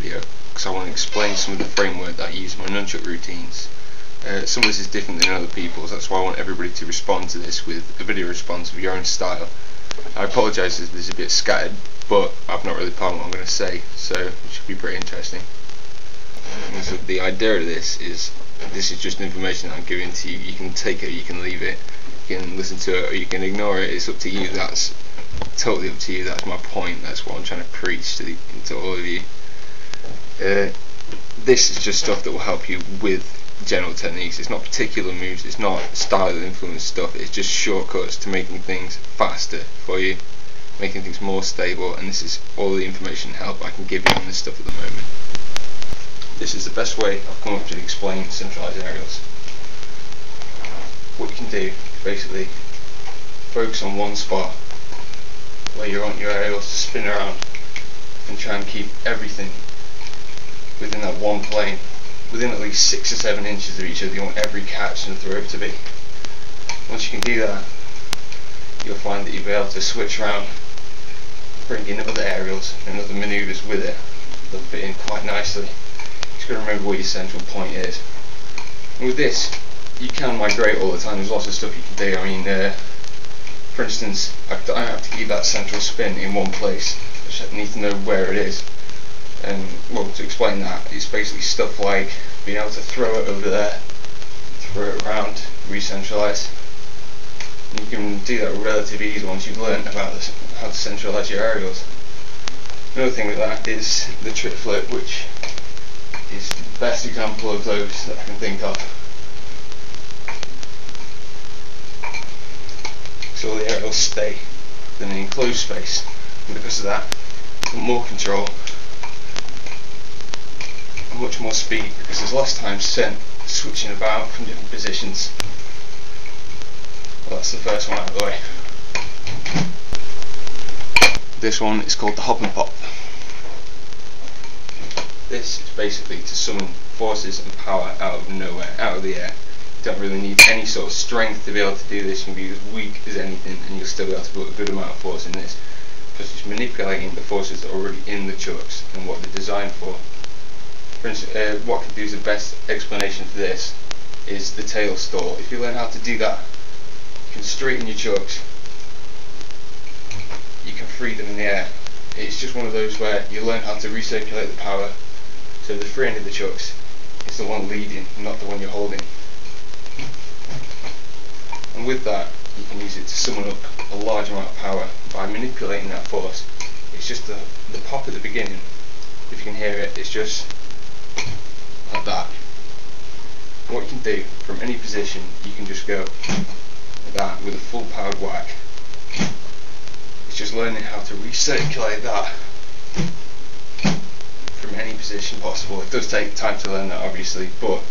video because I want to explain some of the framework that I use in my nunchuck routines. Some of this is different than other people's, that's why I want everybody to respond to this with a video response of your own style. I apologise if this is a bit scattered, but I've not really planned what I'm going to say, so it should be pretty interesting. So the idea of this is just information that I'm giving to you. You can take it or you can leave it, you can listen to it or you can ignore it, it's up to you. That's totally up to you. That's my point, that's what I'm trying to preach to all of you. This is just stuff that will help you with general techniques. It's not particular moves, it's not style influence stuff, it's just shortcuts to making things faster for you, making things more stable, and this is all the information and help I can give you on this stuff at the moment. This is the best way I've come up to explain centralised aerials. What you can do, basically, focus on one spot where you want your aerials to spin around and try and keep everything within that one plane, within at least 6 or 7 inches of each other. You want every catch and throw to be. Once you can do that, you'll find that you'll be able to switch around, bring in other aerials and other manoeuvres with it. They'll fit in quite nicely. Just got to remember what your central point is. And with this, you can migrate all the time. There's lots of stuff you can do. I mean, for instance, I don't have to keep that central spin in one place. I just need to know where it is. And well, to explain that, it's basically stuff like being able to throw it over there, throw it around, re-centralise. You can do that with relative ease once you've learned about how to centralise your aerials. Another thing with that is the trip flip, which is the best example of those that I can think of. So all the aerials stay in an enclosed space, and because of that, you've got more control and much more speed because there's less time spent switching about from different positions. Well, that's the first one out of the way. This one is called the hop and pop. This is basically to summon forces and power out of nowhere, out of the air. You don't really need any sort of strength to be able to do this. You can be as weak as anything and you'll still be able to put a good amount of force in this, because it's manipulating the forces that are already in the chucks and what they're designed for. For instance, what I can do is the best explanation for this is the tail stall. If you learn how to do that, you can straighten your chucks, you can free them in the air. It's just one of those where you learn how to recirculate the power, so the free end of the chucks is the one leading, not the one you're holding. And with that, you can use it to summon up a large amount of power by manipulating that force. It's just the pop at the beginning. If you can hear it, it's just like that. What you can do from any position, you can just go like that with a full powered whack. It's just learning how to recirculate that from any position possible. It does take time to learn that, obviously, but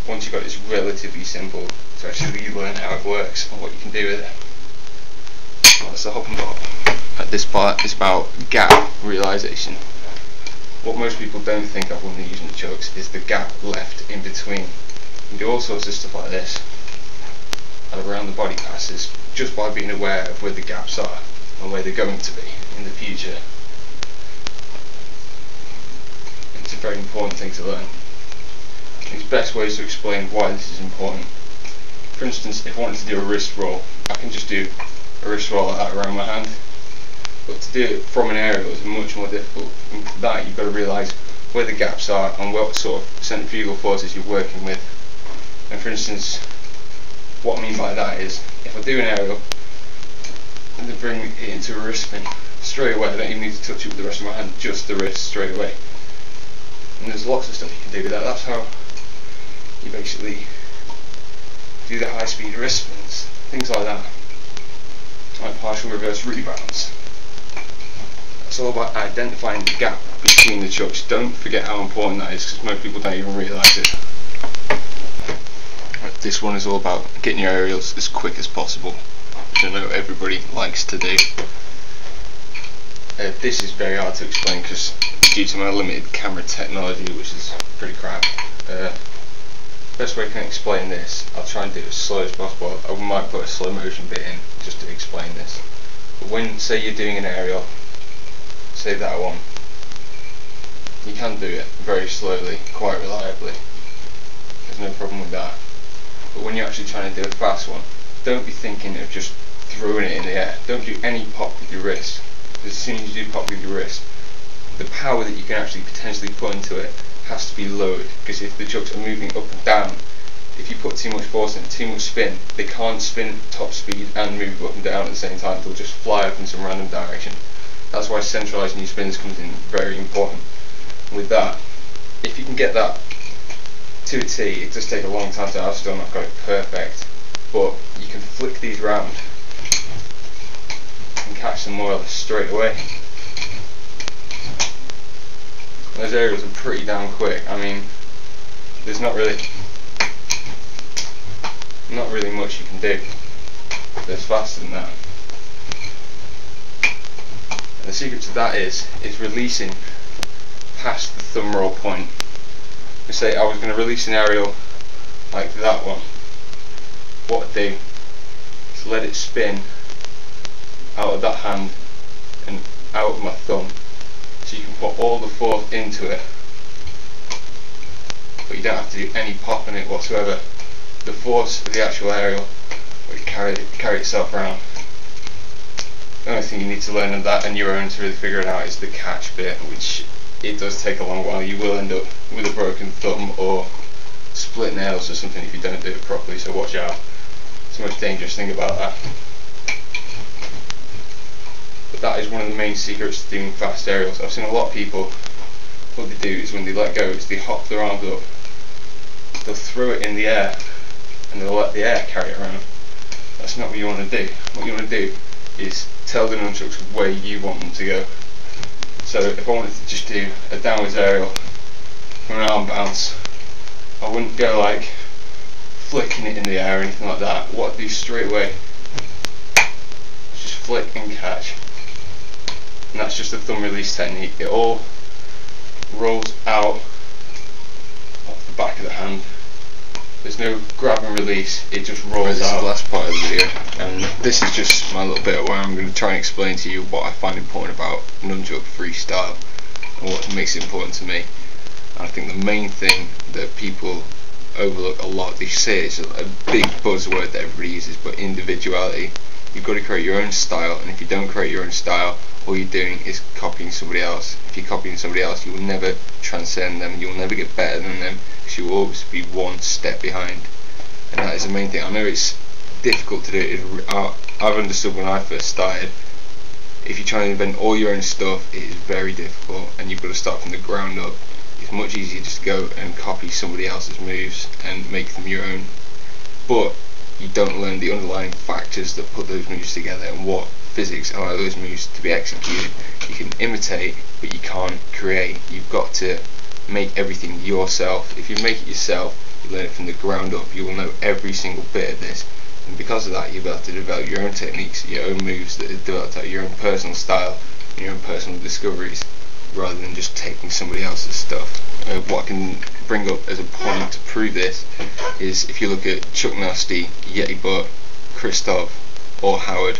once you've got it, it's relatively simple to actually learn how it works and what you can do with it. Well, that's the hop and pop. At this part, it's about gap realisation. What most people don't think of when they're using the chucks is the gap left in between. You can do all sorts of stuff like this around the body passes just by being aware of where the gaps are and where they're going to be in the future. It's a very important thing to learn. There's best ways to explain why this is important. For instance, if I wanted to do a wrist roll, I can just do a wrist roll like that around my hand. But to do it from an aerial is much more difficult. And for that, you've got to realise where the gaps are and what sort of centrifugal forces you're working with. And for instance, what I mean by that is, if I do an aerial and then bring it into a wrist spin straight away, I don't even need to touch it with the rest of my hand, just the wrist straight away. And there's lots of stuff you can do with that. That's how you basically do the high speed wrist spins, things like that, like partial reverse rebounds. It's all about identifying the gap between the chucks. Don't forget how important that is, because most people don't even realise it. This one is all about getting your aerials as quick as possible, which I know everybody likes to do. This is very hard to explain because due to my limited camera technology, which is pretty crap. Best way I can explain this, I'll try and do it as slow as possible. I might put a slow motion bit in just to explain this. But when, say you're doing an aerial, say that one, You can do it very slowly, quite reliably. There's no problem with that. But when you're actually trying to do a fast one, don't be thinking of just throwing it in the air. Don't do any pop with your wrist. Because as soon as you do pop with your wrist, the power that you can actually potentially put into it has to be lowered. Because if the chucks are moving up and down, if you put too much force in, too much spin, they can't spin top speed and move up and down at the same time. They'll just fly up in some random direction. That's why centralising your spins comes in very important. With that, if you can get that to a T, it does take a long time to. I've still not got it perfect, but you can flick these round and catch them more or less straight away. Those aerials are pretty damn quick. I mean, there's not really much you can do that's faster than that. And the secret to that is releasing past the thumb roll point. Let's say I was going to release an aerial like that one. What I'd do is let it spin out of that hand and out of my thumb, so you can put all the force into it, but you don't have to do any pop in it whatsoever. The force of the actual aerial will carry itself around. The only thing you need to learn of that and your own to really figure it out is the catch bit, which it does take a long while. You will end up with a broken thumb or split nails or something if you don't do it properly, so watch out. It's the most dangerous thing about that. But that is one of the main secrets to doing fast aerials. I've seen a lot of people, what they do is when they let go is they hop their arms up, they'll throw it in the air and they'll let the air carry it around. That's not what you want to do. What you want to do is tell the nunchucks where you want them to go. So if I wanted to just do a downwards aerial from an arm bounce, I wouldn't go like flicking it in the air or anything like that. What I'd do straight away is just flick and catch. And that's just a thumb release technique. It all rolls out off the back of the hand. There's no grab and release, it just rolls out. This is the last part of the video, and this is just my little bit where I'm going to try and explain to you what I find important about nunchuck freestyle and what makes it important to me. And I think the main thing that people overlook a lot, they say it's a big buzzword that everybody uses, but individuality. You've got to create your own style, and if you don't create your own style, all you're doing is copying somebody else. If you're copying somebody else, you will never transcend them, you'll never get better than them, because you will always be one step behind. And that is the main thing. I know it's difficult to do. I've understood when I first started, if you're trying to invent all your own stuff, it is very difficult, and you've got to start from the ground up. It's much easier just to go and copy somebody else's moves and make them your own. But you don't learn the underlying factors that put those moves together and what physics allow those moves to be executed. You can imitate, but you can't create. You've got to make everything yourself. If you make it yourself, you learn it from the ground up. You will know every single bit of this, and because of that, you'll be able to develop your own techniques, your own moves that are developed out of your own personal style and your own personal discoveries, rather than just taking somebody else's stuff. What I can bring up as a point to prove this is if you look at Chuck Nasty, Yeti Butt, Christoph or Howard.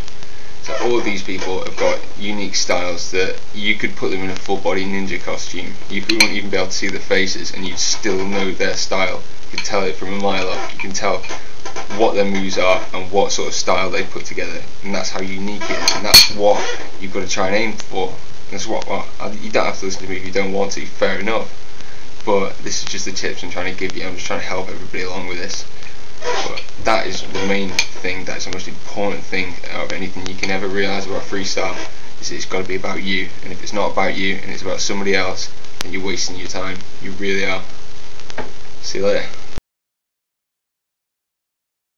So all of these people have got unique styles that you could put them in a full body ninja costume. You wouldn't even be able to see their faces and you'd still know their style. You could tell it from a mile off. You can tell what their moves are and what sort of style they put together, and that's how unique it is, and that's what you've got to try and aim for. That's what, well, you don't have to listen to me if you don't want to, fair enough, but this is just the tips I'm trying to give you. I'm just trying to help everybody along with this. But that is the main thing, that's the most important thing out of anything you can ever realise about freestyle, is it's got to be about you, and if it's not about you and it's about somebody else, then you're wasting your time. You really are. See you later.